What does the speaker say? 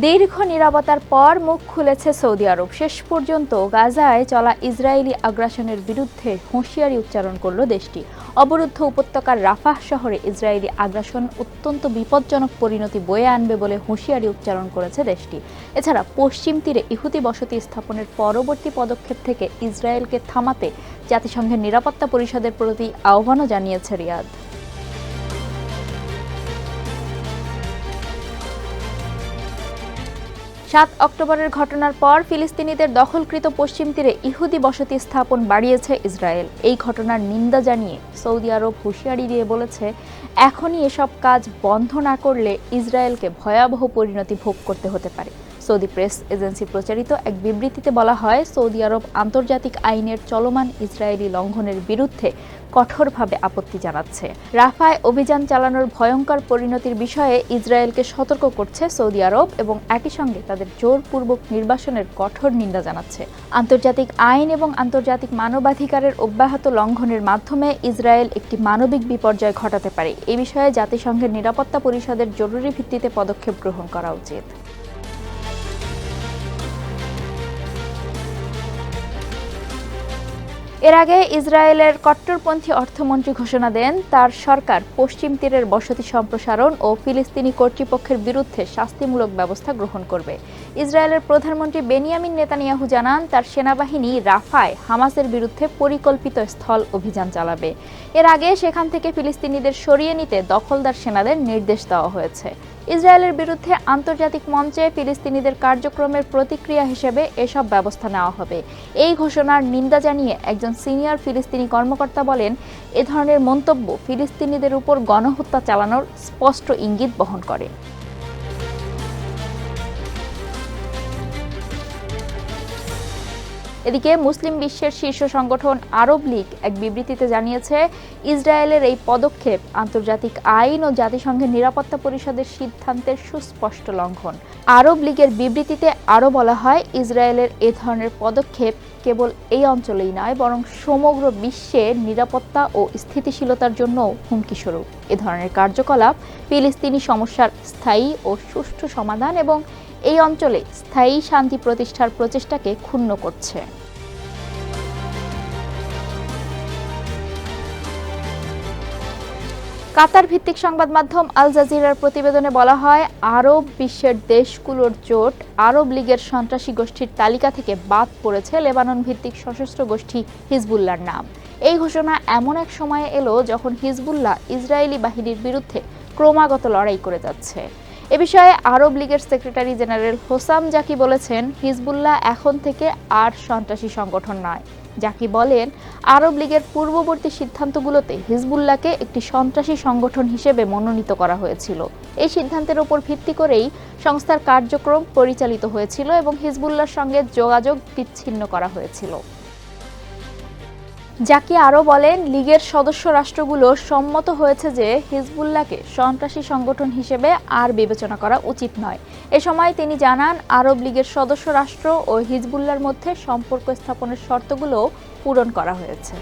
দীর্ঘ নীরবতার পর মুখ খুলেছে সৌদি আরব। শেষ পর্যন্ত গাজায় চলা ইসরায়েলি আগ্রাসনের বিরুদ্ধে হুঁশিয়ারি উচ্চারণ করল দেশটি। অবরুদ্ধ উপত্যকার রাফাহ শহরে ইসরায়েলি আগ্রাসন অত্যন্ত বিপজ্জনক পরিণতি বয়ে আনবে বলে হুঁশিয়ারি উচ্চারণ করেছে দেশটি। এছাড়া পশ্চিম তীরে ইহুদি বসতি স্থাপনের পরবর্তী পদক্ষেপ থেকে ইসরায়েলকে থামাতে জাতিসংঘের নিরাপত্তা পরিষদের প্রতি আহ্বানও জানিয়েছে রিয়াদ। ৭ অক্টোবরের ঘটনার পর ফিলিস্তিনিদের দখলকৃত পশ্চিম তীরে ইহুদি বসতি স্থাপন বাড়িয়েছে ইসরায়েল। এই ঘটনার নিন্দা জানিয়ে সৌদি আরব হুঁশিয়ারি দিয়ে বলেছে, এখনই এসব কাজ বন্ধ না করলে ইসরায়েলকে ভয়াবহ পরিণতি ভোগ করতে হতে পারে। সৌদি প্রেস এজেন্সি প্রচারিত এক বিবৃতিতে বলা হয়, সৌদি আরব আন্তর্জাতিক আইনের চলমান ইসরায়েলি লঙ্ঘনের বিরুদ্ধে কঠোরভাবে আপত্তি জানাচ্ছে। রাফায় অভিযান চালানোর ভয়ঙ্কর পরিণতির বিষয়ে ইসরায়েলকে সতর্ক করছে সৌদি আরব এবং একই সঙ্গে তাদের জোরপূর্বক নির্বাসনের কঠোর নিন্দা জানাচ্ছে। আন্তর্জাতিক আইন এবং আন্তর্জাতিক মানবাধিকারের অব্যাহত লঙ্ঘনের মাধ্যমে ইসরায়েল একটি মানবিক বিপর্যয় ঘটাতে পারে। এ বিষয়ে জাতিসংঘের নিরাপত্তা পরিষদের জরুরি ভিত্তিতে পদক্ষেপ গ্রহণ করা উচিত। এর আগে ইসরায়েলের কট্টরপন্থী অর্থমন্ত্রী ঘোষণা দেন, তার সরকার পশ্চিম তীরের বসতি সম্প্রসারণ ও ফিলিস্তিনি কর্তৃপক্ষের বিরুদ্ধে শাস্তিমূলক ব্যবস্থা গ্রহণ করবে। ইসরায়েলের প্রধানমন্ত্রী বেনিয়ামিন নেতানিয়াহু জানান, তার সেনাবাহিনী রাফায় হামাসের বিরুদ্ধে পরিকল্পিত স্থল অভিযান চালাবে। এর আগে সেখান থেকে ফিলিস্তিনিদের সরিয়ে নিতে দখলদার সেনাদের নির্দেশ দেওয়া হয়েছে। ইসরায়েলের বিরুদ্ধে আন্তর্জাতিক মঞ্চে ফিলিস্তিনিদের কার্যক্রমের প্রতিক্রিয়া হিসেবে এসব ব্যবস্থা নেওয়া হবে। এই ঘোষণার নিন্দা জানিয়ে একজন সিনিয়র ফিলিস্তিনি কর্মকর্তা বলেন, এ ধরনের মন্তব্য ফিলিস্তিনিদের উপর গণহত্যা চালানোর স্পষ্ট ইঙ্গিত বহন করে। এদিকে মুসলিম বিশ্বের শীর্ষ সংগঠন আরব লীগ এক বিবৃতিতে জানিয়েছে, ইসরায়েলের এই পদক্ষেপ আন্তর্জাতিক আইন ও জাতিসংঘের নিরাপত্তা পরিষদের সিদ্ধান্তের সুস্পষ্ট লঙ্ঘন। আরব লীগের বিবৃতিতে আরও বলা হয়, ইসরায়েলের এ ধরনের পদক্ষেপ কেবল এই অঞ্চলেই নয়, বরং সমগ্র বিশ্বের নিরাপত্তা ও স্থিতিশীলতার জন্য হুমকিস্বরূপ। এ ধরনের কার্যকলাপ ফিলিস্তিনি সমস্যার স্থায়ী ও সুষ্ঠু সমাধান এবং এই অঞ্চলে স্থায়ী শান্তি প্রতিষ্ঠার প্রচেষ্টাকে ক্ষুণ্ণ করছে। কাতার ভিত্তিক সংবাদ মাধ্যম আল জাজিরার প্রতিবেদনে বলা হয়, আরব বিশ্বের দেশগুলোর জোট আরব লীগের সন্ত্রাসী গোষ্ঠীর তালিকা থেকে বাদ পড়েছে লেবানন ভিত্তিক সশস্ত্র গোষ্ঠী হিজবুল্লাহর নাম। এই ঘোষণা এমন এক সময়ে এলো যখন হিজবুল্লাহ ইসরায়েলি বাহিনীর বিরুদ্ধে ক্রমাগত লড়াই করে যাচ্ছে। এ বিষয়ে আরব লীগের সেক্রেটারি জেনারেল হোসাম জাকি বলেছেন, হিজবুল্লাহ এখন থেকে আর সন্ত্রাসী সংগঠন নয়। জাকি বলেন, আরব লীগের পূর্ববর্তী সিদ্ধান্তগুলোতে হিজবুল্লাহকে একটি সন্ত্রাসী সংগঠন হিসেবে মনোনীত করা হয়েছিল। এই সিদ্ধান্তের উপর ভিত্তি করেই সংস্থার কার্যক্রম পরিচালিত হয়েছিল এবং হিজবুল্লাহর সঙ্গে যোগাযোগ বিচ্ছিন্ন করা হয়েছিল। জাকি আরও বলেন, লীগের সদস্য রাষ্ট্রগুলো সম্মত হয়েছে যে হিজবুল্লাহকে সন্ত্রাসী সংগঠন হিসেবে আর বিবেচনা করা উচিত নয়। এ সময় তিনি জানান, আরব লীগের সদস্য রাষ্ট্র ও হিজবুল্লাহর মধ্যে সম্পর্ক স্থাপনের শর্তগুলো পূরণ করা হয়েছে।